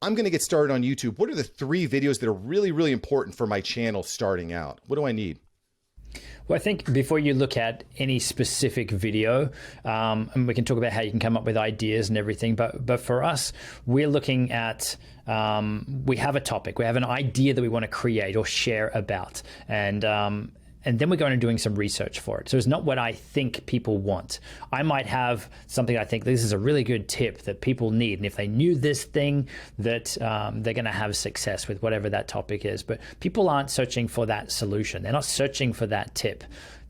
I'm going to get started on YouTube. What are the 3 videos that are really, really important for my channel starting out? What do I need? Well, I think before you look at any specific video, and we can talk about how you can come up with ideas and everything, but for us, we're looking at, we have a topic, we have an idea that we want to create or share about, and then we're going and doing some research for it. So it's not what I think people want. I might have something I think this is a really good tip that people need. And if they knew this thing, that they're going to have success with whatever that topic is. But people aren't searching for that solution. They're not searching for that tip.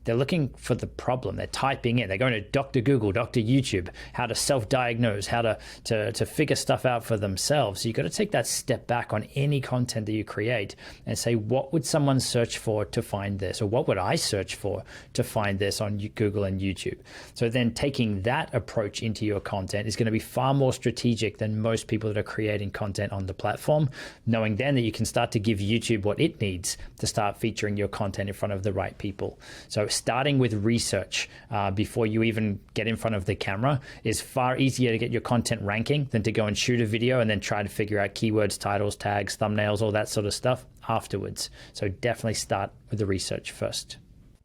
They're looking for the problem. They're typing in. They're going to Dr. Google, Dr. YouTube, how to self-diagnose, how to figure stuff out for themselves. So you've got to take that step back on any content that you create and say, what would someone search for to find this? Or what would I search for to find this on Google and YouTube? So then taking that approach into your content is going to be far more strategic than most people that are creating content on the platform, knowing then that you can start to give YouTube what it needs to start featuring your content in front of the right people. So starting with research before you even get in front of the camera is far easier to get your content ranking than to go and shoot a video and then try to figure out keywords, titles, tags, thumbnails, all that sort of stuff afterwards. So definitely start with the research first.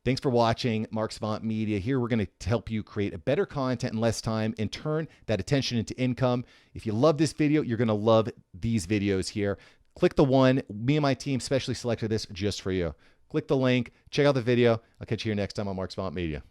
Thanks for watching Mark Savant Media. Here we're going to help you create a better content in less time and turn that attention into income. If you love this video, you're going to love these videos here. Click the one. Me and my team specially selected this just for you. Click the link, check out the video. I'll catch you here next time on Mark Savant Media.